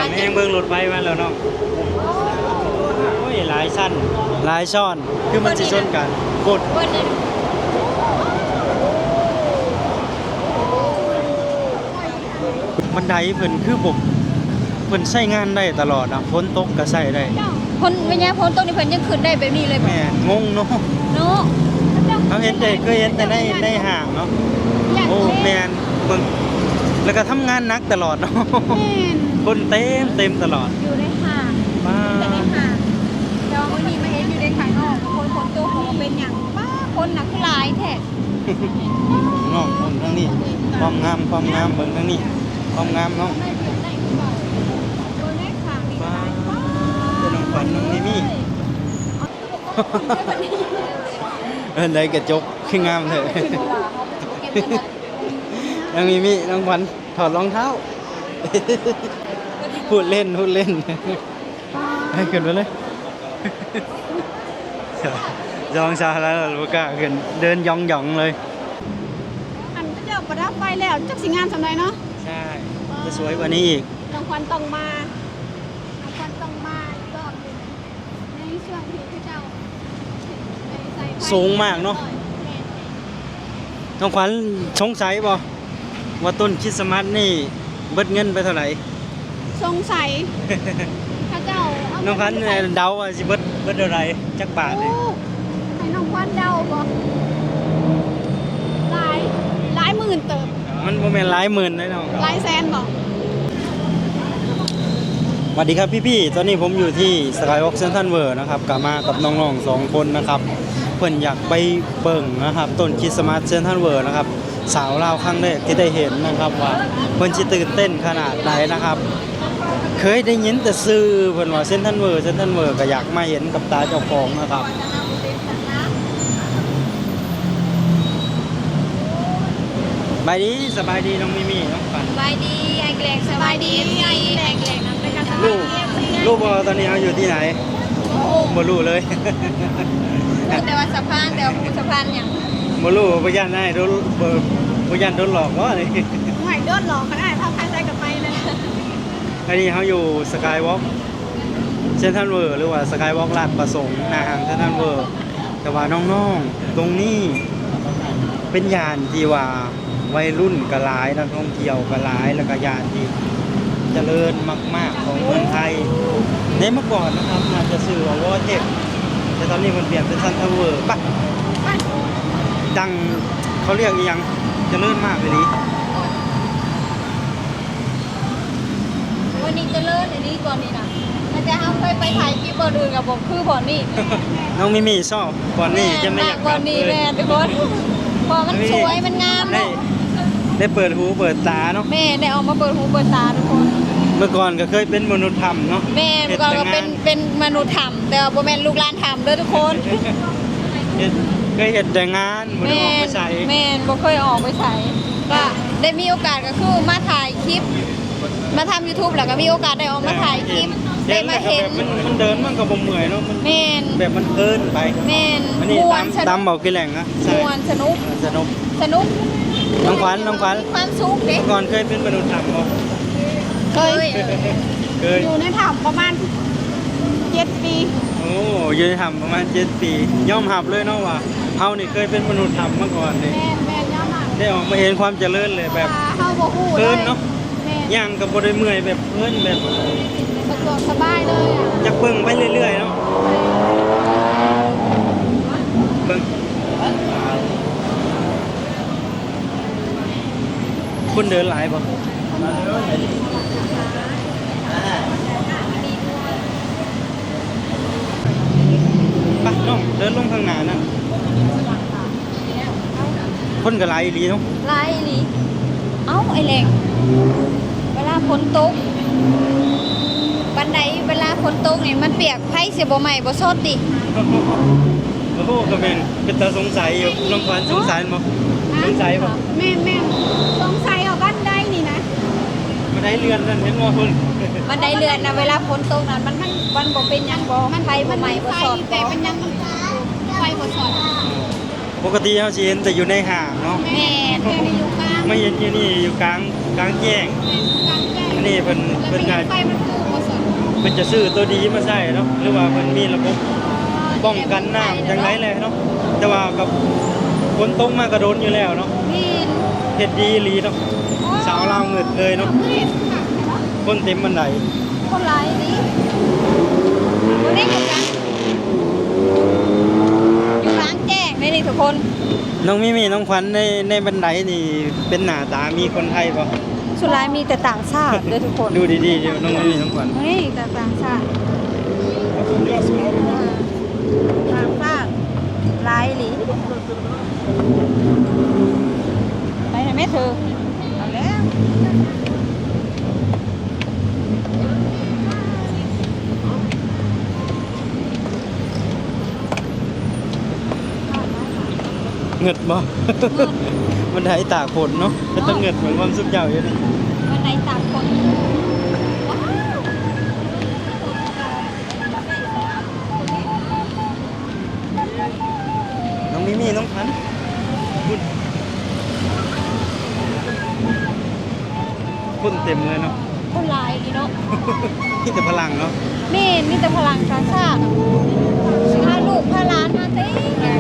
แม่งเบิ่งรถไฟมาแล้วเนาะโอ้ยหลายชั้นหลายช้อนคือมันสิชนกันกดบันไดเพิ่นคือผมเพิ่นใช้งานได้ตลอดนะฝนตกก็ใช้ได้คนไม่ยาพ้นตรงนี้เพิ่นยังขึ้นได้แบบนี้เลยแม่งงเนาะเขาเห็นแต่เคยเห็นแต่ในห้างเนาะโอ้แม่นเบิ่งแล้วก็ทำงานหนักตลอดเนาะคนเต็มตลอดอยู่ในห้างแต่ในห้างเดี๋ยววันนี้มาเห็นอยู่ในข้างนอกคนตัวของเป็นอย่างป้าคนหนักหลายแท้น้องคนทั้งนี้ความงามเบิ่งทั้งนี้ความงามเนาะป้าเป็นน้องขวัญน้องมิมี่ได้กระจกขึ้นงามเถอะน้องมิมี่น้องขวัญถอดรองเท้าพูดเล่นให้ขึ้นมาเลยยองซาแล้วลูกกะขึ้นเดินยองเลยอันเจ้าประดับไฟแล้วจักสิงามสำไรเนาะใช่จะสวยกว่านี้อีกน้องควันต้องมาก็ในช่วงที่เจ้าสูงมากเนาะน้องขวัญสงสัยบ่ว่าต้นคริสต์มาสนี่เบิดเงินไปเท่าไหร่สงสัยถ้าเจ้าน้องขวัญเดาว่าสิเบิดเท่าไหร่จักบาทเลยให้น้องควันเดาบ่หลายหมื่นเติบมันบ่แม่นหลายหมื่นได้น้องหลายแสนบ่สวัสดีครับพี่ๆตอนนี้ผมอยู่ที่สกายวอล์กเซ็นทรัลเวิลด์นะครับกลับมากับน้องๆ2คนนะครับเพิ่นอยากไปเบิ่งนะครับต้นคริสต์มาสเซ็นทรัลเวิลด์นะครับสาวลาวครั้งแรกที่ได้เห็นนะครับว่าเพิ่นสิตื่นเต้นขนาดไหนนะครับเคยได้ยินแต่ชื่อเพิ่นว่าเซ็นทรัลเวิลด์ก็อยากมาเห็นกับตาเจ้าของนะครับสบายดีน้องมิมี่น้องฝันสบายดีไอ้แกลกสบายดีไอ้แกลกนำไปกันลูกตอนนี้เขาอยู่ที่ไหนบ่รู้เลยแต่ว่าสะพานแต่ผู้สะพานอย่างบ่รู้บ่ย่านได้บ่ย่านโดนหลอกว่านี่ไม่โดนหลอกก็ได้ถ้าใครใจกับไปเลยอันนี้เขาอยู่สกายวอล์กเซ็นทรัลเวิลด์หรือว่าสกายวอล์กลาดประสงค์หน้าห้างเซ็นทรัลเวิลด์แต่ว่าน้องๆตรงนี้เป็นย่านที่ว่าวัยรุ่นก็หลายนักท่องเที่ยวก็หลายแล้วก็ย่านที่เจริญมากๆของเมืองไทยในเมื่อก่อนนะครับน่าจะชื่อว่าวอเทคแต่ตอนนี้มันเปลี่ยนเป็นซันทาวเวอร์ปะดังเขาเรียกยังเจริญมากเลยนี้วันนี้เจริญอันนี้ก่อนนี่นะแต่เขาเคยไปถ่ายคลิปบอลอื่นกับผมคือบ่อนนี่น้องมิมี่ชอบบ่อนนี่จะไม่อยากบ่อนนี่แม่ทุกคนพอมันสวยมันงามเนาะได้เปิดหูเปิดตาเนาะแม่ได้ออกมาเปิดหูเปิดตาทุกคนเมื่อก่อนก็เคยเป็นมนุษย์ธรรมเนาะแม่เมื่อก่อนก็เป็นมนุษย์ธรรมแต่ว่าบ่แม่นลูกหลานธรรมเด้อทุกคนเคยเห็นแต่งานบ่ได้ออกไปใส่แม่บ่เคยออกไปใส่ก็ได้มีโอกาสก็คือมาถ่ายคลิปมาทำ YouTube แล้วก็มีโอกาสได้ออกมาถ่ายคลิปได้มาเห็นมันเดินมันก็บ่เมื่อยเนาะมันแม่นแบบมันเพลินไปแม่นม่วนตามเบากี่แหล่งนะม่วนสนุกน้องขวัญความสุขเด้ก่อนเคยเป็นมนุษย์ธรรมบ่เคยอยู่ในถ้ำประมาณ7 ปีโอ้อยู่ในถ้ำประมาณ7 ปียอมรับเลยเนาะว่าเฮานี่เคยเป็นมนุษย์ธรรมมาก่อนนี่แม่ยอมรับได้ออกมาเห็นความเจริญเลยแบบเฮาบ่ฮู้เพลินเนาะย่างก็บ่ได้เมื่อยแบบเพลินแบบสะดวกสบายเลยอ่ะอยากเบิ่งไปเรื่อยๆเนาะเบิ่งคนเดินหลายบ่ไปน้องเดินลงข้างหน้านั่นคนก็หลายอีหลีเนาะหลายอีหลีเอ้าไอ้แหลกเวลาฝนตกบันไดเวลาฝนตกนี่มันเปียกไผสิบ่ใหม่บ่สดติโอ้โหก็เป็นตาสงสัยอยู่น้องขวัญสงสัยบ่สงสัยบ่แม่สงสัยเอาบันไดนี่นะบันไดเลื่อนนั่นเห็นบ่คุณบันไดเลื่อนนะเวลาฝนตกนั้นมันบ่เป็นหยังบ่ไผบ่ใหม่บ่สดแต่เป็นหยังไฟบ่สดปกติเฮาสิเห็นแต่อยู่ในห้างเนาะแม่อยู่กลางไม่เห็นอยู่นี่อยู่กลางแจ้งอัน นี้เพิ่น แล้ว เพิ่น ไม่ อา เห็ จ นไฟมันถูกบ่สน เพิ่นจะซื้อตัวดีมาใส่เนาะหรือว่าเพิ่นมีระบบป้องกันน้ำจังไดเลยเนาะแต่ว่ากับฝนตกมากระโดนอยู่แล้วเนาะ นี่ เฮ็ดดีอีหลีเนาะสาวลาวเงิดเลยเนาะคนเต็มบันได คนร้ายนี่บ่ได้กับกันอยู่ร้านแจ้งได้นี่ทุกคน น้องมีน้องขวัญในบันไดนี่เป็นหน้าตามีคนไทยบ่ สุดท้ายมีแต่ต่างชาติเด้อทุกคน ดูดีๆเดี๋ยวน้องมีน้องขวัญ นี่แต่ต่างชาติต่างชาติหลายหลีไปไหนแม่เธอเอาแล้ว เงิดบ่ บันไดตากฝนเนาะเป็นตะเงิดเหมือนความสุขเจ้าอยู่นี่ วันไหนต่างคนว้าว น้องมีน้องขวัญพุ่นเต็มเลยเนาะ คนหลายดีเนาะ ที่แต่พลังเนาะ นี่มีแต่พลังชาติชาติพาลูกพาหลานมาเต้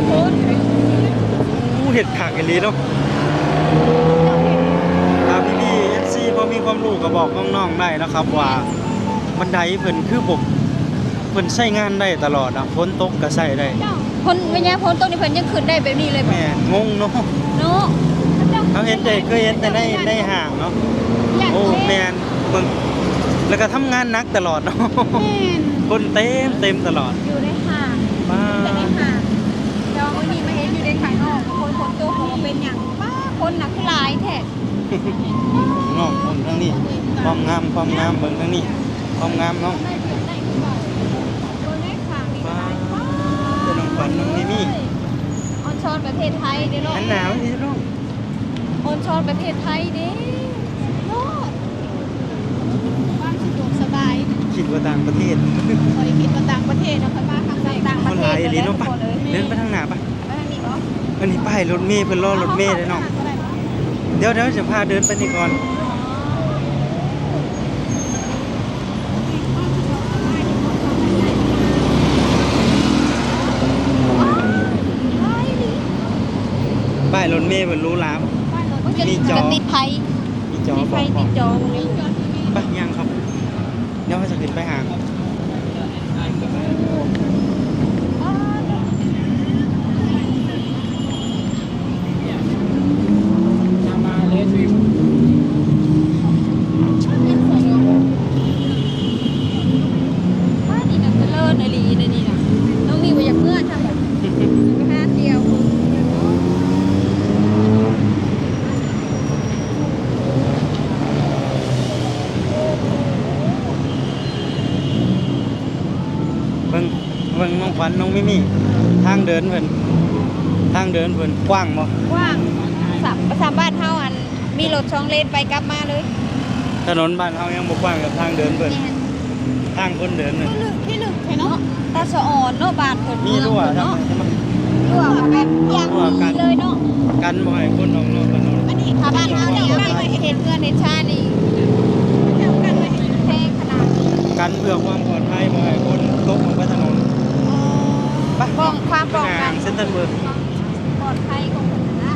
คน อู้เห็ดขากอีหลีเนาะถ้าพี่ๆ FC พอมีความรู้ก็บอกน้องๆได้นะครับว่าบันไดเพิ่นคือบ่เพิ่นใช้งานได้ตลอดนะฝนตกก็ใช้ได้ คนวิญญาณพ้นต้นนี่เพิ่นยังขึ้นได้แบบนี้เลยบ่ แม่งงเนาะ เนาะ เขาเห็นแต่เคยเห็นแต่ในห้างเนาะโอ้แม่นเบิ่งแล้วก็ทำงานหนักตลอดเนาะ แม่น คนเต็มตลอด อยู่ในห้าง บ้า แต่ในห้างเดี๋ยววันนี้มาเห็นอยู่ในข้างนอกคนพ้นตัวเขาก็เป็นหยังป้าคนน่ะคือหลายแท้ น้องคนทั้งนี้ความงามเบิ่งทั้งนี้ความงามเนาะ คนในข้างนี่ก็ บ้า หลาย เป็นน้องขวัญน้องมิมี่ ออนชอนประเทศไทยเด้อเนาะ อันหนาวนี่เนาะ ออนชอนประเทศไทยเด้เนาะความสะดวกสบาย คิดว่าต่างประเทศ เคยคิดว่าต่างประเทศเนาะค่อยมาทางต่างป ค ระ น เท หลาย ศ อีหลีเนาะปะเดินไปทางหน้าปะ ไปทางนี้เหรอ อันนี้ป้ายรถเมล์เพิ่นรอรถเมล์เลยเนาะเดี๋ยวจะพาเดินไปนี่ก่อนป้ายรถเมล์เพิ่นรู้ลาม มีจอ จะติดไฟ มีจอ มี บ ไฟ อก ติดจอ ไปยังครับเดี๋ยวเราจะขึ้นไปหาบ้านนี่น่ะเจริญเลยลีเลยนี่น่ะน้องมีว่าอยากเมื่อใช่ไหมไปหาเดียว เบิ่งน้องขวัญน้องมิมี่ทางเดินเพิ่นกว้างบ่ กว้างสามบ้านเฮาอันมีรถช่องเลนไปกลับมาเลย ถนนบ้านเฮายังบ่กว้างกับทางเดินเพิ่นทางคนเดินน่ะ ที่ลึกใช่เนาะตาสะอ่อนเนาะบ้านเพิ่น มีรั้วทำ เนาะ ไมใช่ไหม รั่วมาแบบอย่างนี้เลยเนาะ กันบ่ให้คนออกนอกถนน อันนี้ถ้าบ้านเฮาเนี่ยไม่เห็นเงินเห็นชานี่แพงขนาดนี้ กันเพื่อความปลอดภัยบ่ให้คนตกลงไปถนนไป ป้องความป้องกัน เซ็นทรัลเวิลด์ ปลอดภัยของคนนะ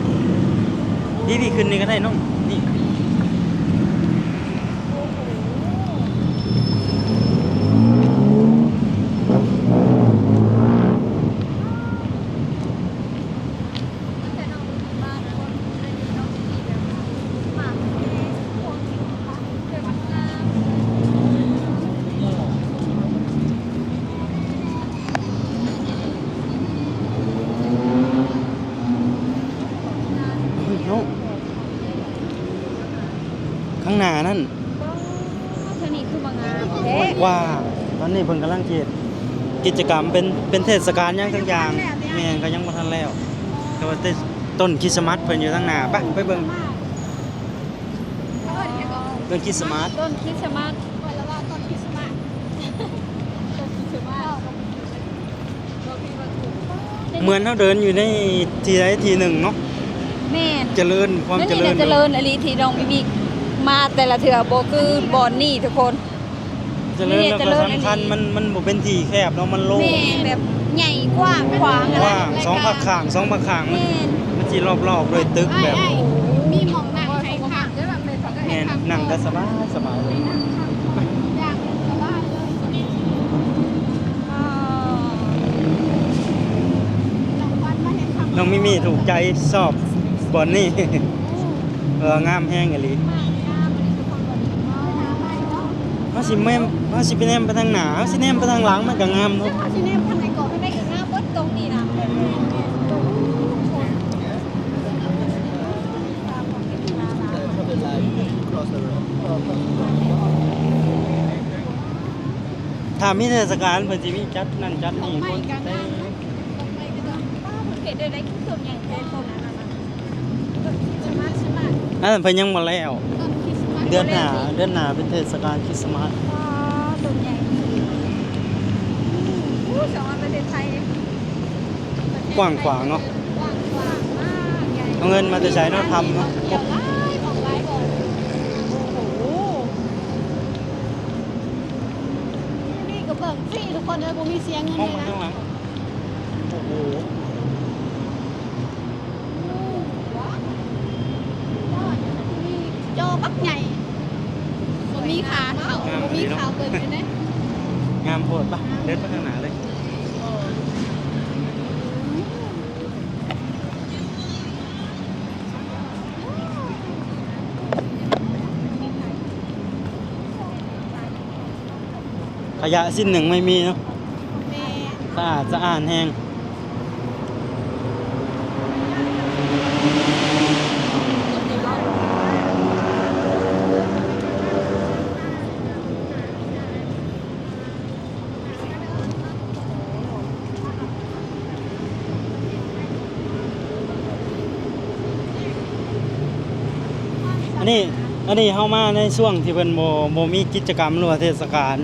พี่ขึ้นนี่ก็ได้น้องนี่น้องข้างหน้านั่น เท่านี้คือบางงามเด้ ว่าตอนนี้เพิ่นกำลังกิจกรรมเป็นเทศกาลหยังทั้งอย่างแม่นก็ยังบ่ทันแล้วแต่ว่าต้นคริสต์มาสเพิ่นอยู่ทางหน้าไปเบิ่งคริสต์มาส ต้นคริสต์มาสแล้วว่าต้นคริสต์มาสต้นคริสต์มาส เหมือนเราเดินอยู่ในที่ใดที่หนึ่งเนาะ แม่น เจริญความเจริญ เจริญอลีที่ดองมี มาแต่ละเถื่อบ่คือบอนนี่ทุกคน เจริญแล้วก็สำคัญมันบ่เป็นที่แคบเนาะมันโล่ง แม่แบบใหญ่กว้างขวางอะไร ว่างสองผักข้างสองผักข้างมัน แม่น มันสิรอบๆด้วยตึกแบบ มีหมองนั่งใครค่ะด้วยแบบเลยเขาก็ แม่ ให้ น ทำ นั่งก็สบายสบายเลย อย่างสบายเลย อ๋อ รางวัลมาเห็นทำ น้องมิมี่ถูกใจชอบบ่อนนี่ งามแห้งอีหลี มากงามเลยทุกคนวันนี้หาไม่เนาะ เฮาสิแม่นเฮาสิไปแนมไปทางหน้าเฮาสิแนมไปทางหลังมันก็งามเนาะ ถ้าชิเนมทางไหนก่อน ได้อีกหน้าเบิดตรงนี้นะ ถ้ามีเทศกาลเพิ่นสิมีจัดนั่นจัดนี่ ไม่ คน กัน เต็ นะ ม ไม่กันนะ เห็นได้ได้คิดส่วนใหญ่เป็นตรงนั้นนะ สมาร์ทสมาร์ท อันนั้นเพิ่นยังบ่แล้ว ต้นคริสต์มาส เดือนหน้าเป็นเทศกาลคริสต์มาส อ๋อส่วนใหญ่สองอันประเทศไทย กว้างขวางเนาะ กว้างกว้างมากใหญ่ เอาเงินมาแต่ใช้เนาะทำเนาะ เดี๋ยวไล่ของไล่ก่อนโอ้โหนี่ก็เบิ่งฟรีทุกคนเลยกูมีเสียเงิน มอง เลย มา นะ ข้างหลังโอ้โห มีจอบักใหญ่บ่มีขาเขาบ่มีขาเปิดเลยนะ งามโพดปะเดินไปข้างหน้าเลยขยะสิ้นหนึ่งไม่มีเนาะ แม่ สะอาดสะอ้านแห้งอันนี้เข้ามาในช่วงที่เพิ่นบ่มีกิจกรรมหรือว่าเทศกาล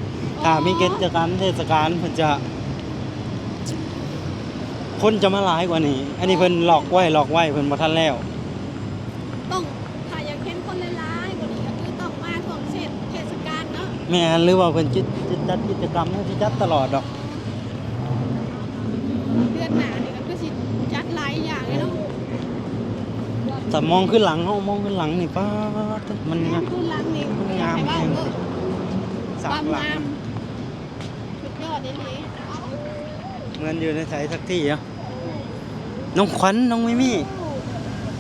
ถ้ามีกิจกรรมเทศกาลเพิ่นจะ คนจะมาหลายกว่านี้ อันนี้เพิ่นหลอกไว้เพิ่นบ่ทันแล้ว ต้องถ้าอยากเห็นคนหลายๆกว่านี้ก็คือต้องมาช่วงเทศกาลเนาะ แม่นหรือว่าเพิ่นจิตจัดกิจกรรมให้สิจัดตลอดดอก เดือนหน้านี่ก็คือสิจัดหลายอย่างเลยเนาะ แต่มองขึ้นหลังเฮามองขึ้นหลังนี่ป๊าดมัน งามคือหลังนี่ งาม ให้ว่า สา ความ มหลั งาง มสุดยอดเลย เหมือนอยู่ในไสสักที่อ่ะน้องขวัญน้องมิมี่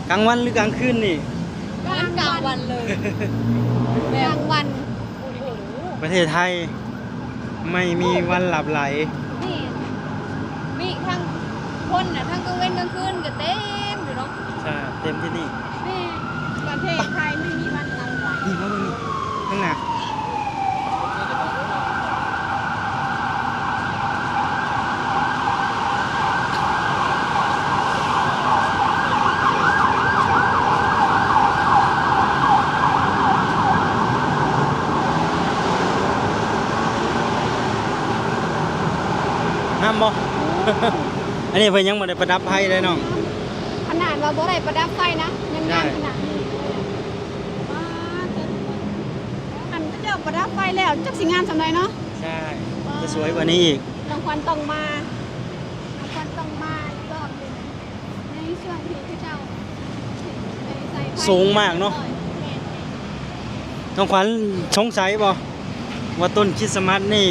กลางวันหรือกลางคืนนี่ กลางวันเลย กลางวัน ประเทศไทย ไม่มีวันหลับไหล นี่มีทั้งคนน่ะทั้งกลางเว้นกลางคืนก็เต็มอยู่เนาะ ใช่เต็มที่นี่ แม่ประเทศไทยไม่มีวันหลับไหล นี่มาตรงนี้ข้างหน้าน้ำบ่ อันนี้เพิ่นยังบ่ได้ประดับไพ่เลยน้อง ขนาดว่าบ่ได้ประดับไฟนะยังงามขนาดนี้ว้าเต็มอันก็จะประดับไฟแล้วจักสิงามสำไรเนาะ ใช่ จะสวยกว่านี้อีก รางวัลต้องมารางวัลต้องมาอีกรอบหนึงในช่วงที่พระเจ้าใส่ไฟ สูงมากเนาะ น้องขวัญสงสัยบ่ว่าต้นคริสต์มาสนี่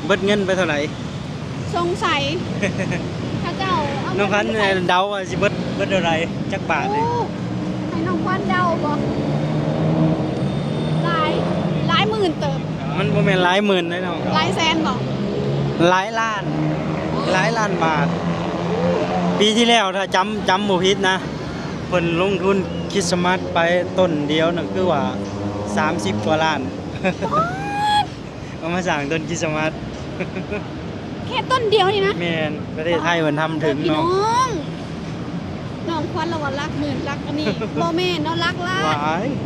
เบิดเงินไปเท่าไหร่ สงสัยพระเจ้าเอา น้องขวัญ เงิไปใส่ เดาว่าสิเบิดเท่าไหร่จักบาทเลย โอ้ให้น้องควันเดาบ่หลายหมื่นเติบ มันบ่แม่นหลายหมื่นเลยน้อง หลายแสนบ่ หลายล้านบาท ปีที่แล้วถ้าจำบ่ผิดนะเพิ่นลงทุนคริสต์มาสไปต้นเดียวน่ะคือว่า30กว่าล้าน เอามาสร้างต้นคริสต์มาส แค่ต้นเดียวนี่นะ แม่นประเทศไทยเพิ่นทำถึง พี่น้ เนาะ องน้องควันเราว่ารักหมื่นรักอันนี้ บ่แม่นเนาะรักล้าน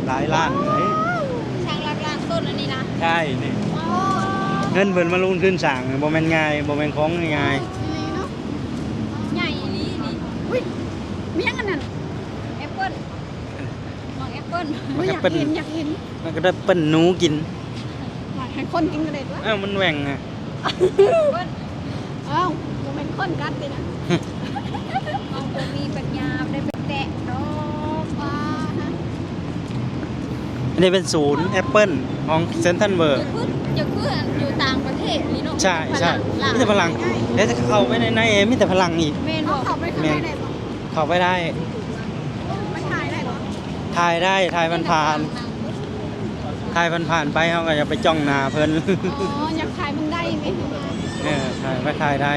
หลายล้านเลย ช่างรักล้านต้นอันนี้นะ ใช่นี่ ว้าว เงินเพิ่นมาลงทุนสร้างบ่แม่นง่ายบ่แม่นของง่าย ดีเนาะ ใหญ่นี่นี่ อุ้ยมีหยังอันนั้น แอปเปิ้ลมองแอปเปิ้ล บ่อยากเห็นอยากเห็น มันก็ได้เปิ้นหนูกิน อยากให้คนกินกระเด็ดวะ อ้าวมันแหว่งอ่ะ อ้าวบ่แม่นคนกัดตินะ เอาบ่มีปัญญาได้ไปแตะดอก ว้าฮะ อันนี้เป็นศูนย์แอปเปิลของเซนทันเวิร์ อย่าคืออยู่ต่างประเทศนี่เนาะ ใช่ใช่มีแต่พลังแล้วจะเข้าไปในเอมีแต่พลังอีก แม่น เอา บ่ เข้าไปข้างในได้บ่ เข้าไปได้ มันถ่ายได้บ่ ถ่ายได้ถ่ายผ่านถ่ายผ่านไปเขาก็อย่าไปจ้องหน้าเพิ่น อ๋ออยากถ่ายมันได้ไหม ถ่ายไปถ่ายได้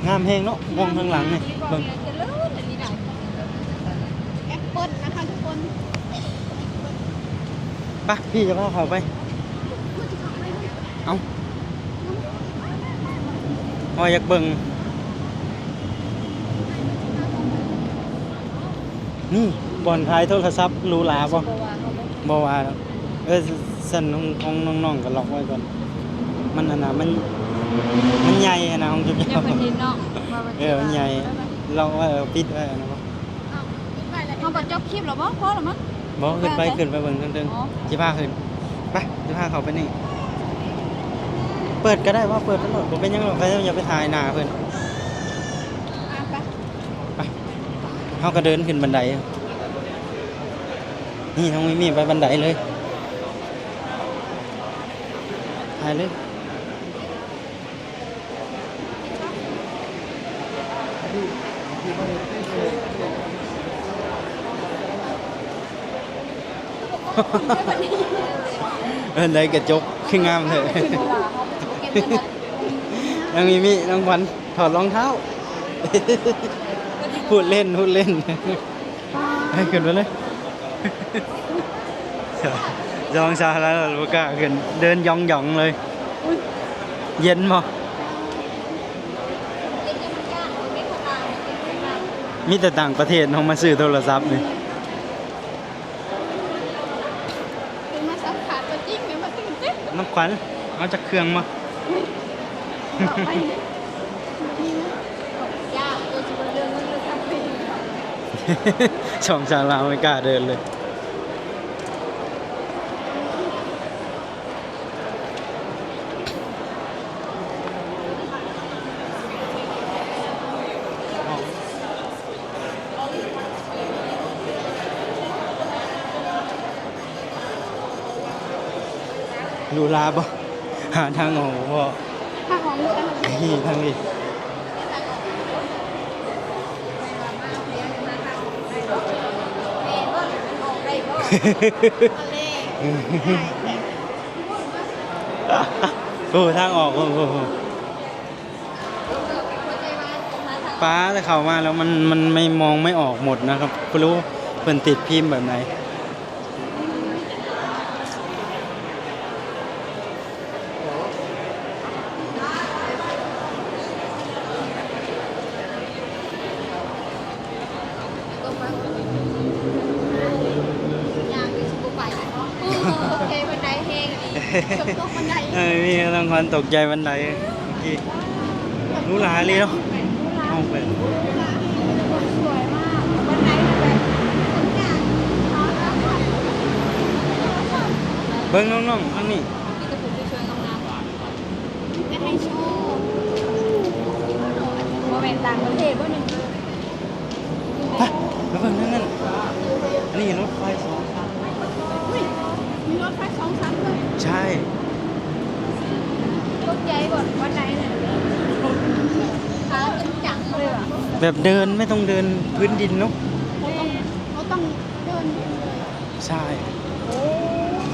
งามแฮงเนาะมองข้างหลังนี่เบิ่ง จะเลิศอันนี้ได้ แอปเปิ้ลนะคะทุกคน ไปพี่จะพาเขาไป เอ้าพออยากเบิ่งนี่บ่อนขายโทรศัพท์หรูหราป่ะ บ่ว่าเขาบ่บ่ว่าแล้วสั่นของน้องๆก็ล็อกไว้ก่อน มันอันน่ะมันใหญ่อันน่ะของจุ๊บ อย่าเพิ่นดินเนาะว่ามัน มันใหญ่ล็อกไว้ปิดไว้อันนะบ่ เขาบ่จบคลิปหรอบ่พอหรอมั้ง บ่ขึ้นไปเบิ่งเทิง อ๋อ ๆสิพาขึ้นไปสิพาเขาไปนี่ เปิดก็ได้ว่าเปิดตลอดบ่เป็นหยังหรอกใครอย่าไปถ่ายหน้าเพิ่น อ่ะไป ไปเฮาก็เดินขึ้นบันได นี่น้องมิมี่ไปบันไดเลยถ่ายเลย บันไดกระจกขึ้นงามเถอะ น้องมิมี่น้องขวัญถอดรองเท้า พูดเล่นให้ขึ้นมาเลยจองซาแล้วเราก็ขึ้นเดินย่องๆเลย เย็นมั้มีแต่ต่างประเทศเขามาซื้อโทรศัพท์นี่ เป็นมาสัมผัสตัวจริงเนี่ยมาตื่นเต้น น้องขวัญเอาจากเครื่องมา ต่อไปเนี่ยนี่นะ ยากตัวสิบ่เรื่องมันทำเป็น ช่องชาลาไม่กล้าเดินเลยดูลาบ่หาทางออกบ่ ถ้าของฉัน นี่ทางนี้ โอ้ทางออกโอ้โหป้าแต่เข้ามาแล้วมันไม่มองไม่ออกหมดนะครับไม่รู้เพิ่นติดพิมพ์แบบไหนมีรางวัลตกใจบันไดเมื่อกี้รู้หลายเลยเนาะเอาไป สวยมากวันไหนแบบทุกอย่าง เบิ้งน้องๆข้างนี้ จะให้โชว์ บ่แม่นต่างประเทศบ่นึง ไปแล้วเบิ้งนั่นอันนี้รถไฟสองชั้น อุ้ยมีรถไฟสองชั้นเลย ใช่ ตกใจบ่วันไหนน่ะขาจนจังเลยว่ะ แบบเดินไม่ต้องเดินพื้นดินเนาะ เขาต้องเดินเลย ใช่ โอ้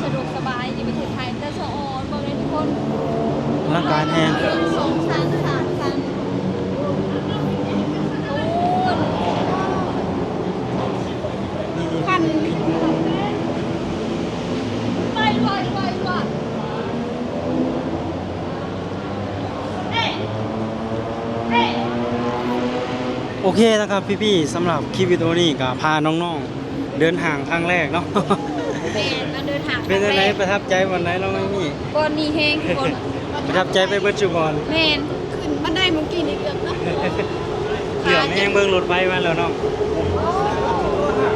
สะดวกสบายอยู่ประเทศไทยแต่สะออนบ่ได้ทุกคน ร่างกายแห้ง 2 ชั้น 3 ชั้นโอ้ย นี่ กัน ไปว่ะ โอเคนะครับพี่ๆสำหรับคลิปวิดีโอนี้ก็พาน้องๆเดินห่างครั้งแรกเนาะ แม่นมาเดินทาง เป็นยังไงประทับใจวันไหนน้องไม่มี ก่อนนี้แฮงทุกคน ประทับใจไปเบิร์จุบอล แม่น ขึ้นบันไดเมื่อกี้นี่เกือบนะ เหลือแม่งเบิ่งรถไฟมาแล้วน้อง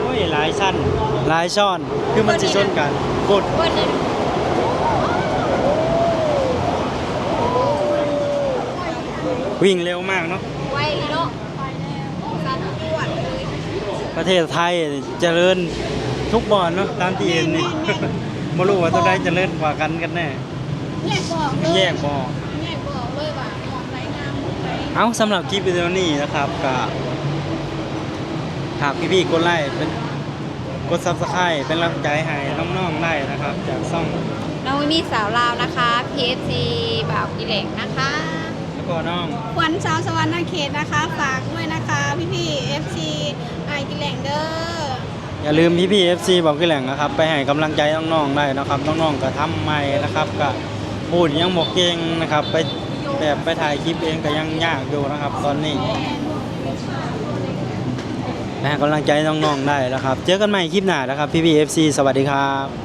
โอ้ย ยหลายชั้นหลายช้อนคือมันสิชนกันกด เพิ่นนี่ วิ่งเร็วมากเนาะ ไวเลยเนาะสั่นตรวจเลย ประเทศไทยเจริญทุกบ่อนเนาะตามที่เห็นนี่ บ่รู้ว่าตัวใดเจริญกว่ากันแน่ แยกบอกเลย แยกบ่ออก แยกบอกเลยว่าหมองไหนงามหมองไหน เอ้าสำหรับคลิปวิดีโอนี้นะครับก็หากพี่ๆกดไลค์เป็นกด Subscribe เป็นกำลังใจให้น้องๆได้นะครับจากช่อง น้องมีสาวลาวนะคะ PFC บ่าวกิเหล็กนะคะ แล้วก็น้อง ขวัญสาวสวรรค์เขตนะคะ ฝากด้วยนะคะพี่ๆ FC ไอกิแหลงเด้อ อย่าลืมพี่ๆ FC บอกกี่แหล่งนะครับไปให้กำลังใจน้องๆได้นะครับน้องๆก็ทำใหม่นะครับก็พูดยังบอกเก่งนะครับไปแบบไปถ่ายคลิปเองก็ยังยากอยู่นะครับตอนนี้ไปให้กำลังใจน้องๆได้นะครับเจอกันใหม่คลิปหน้านะครับพี่ๆ FC สวัสดีครับ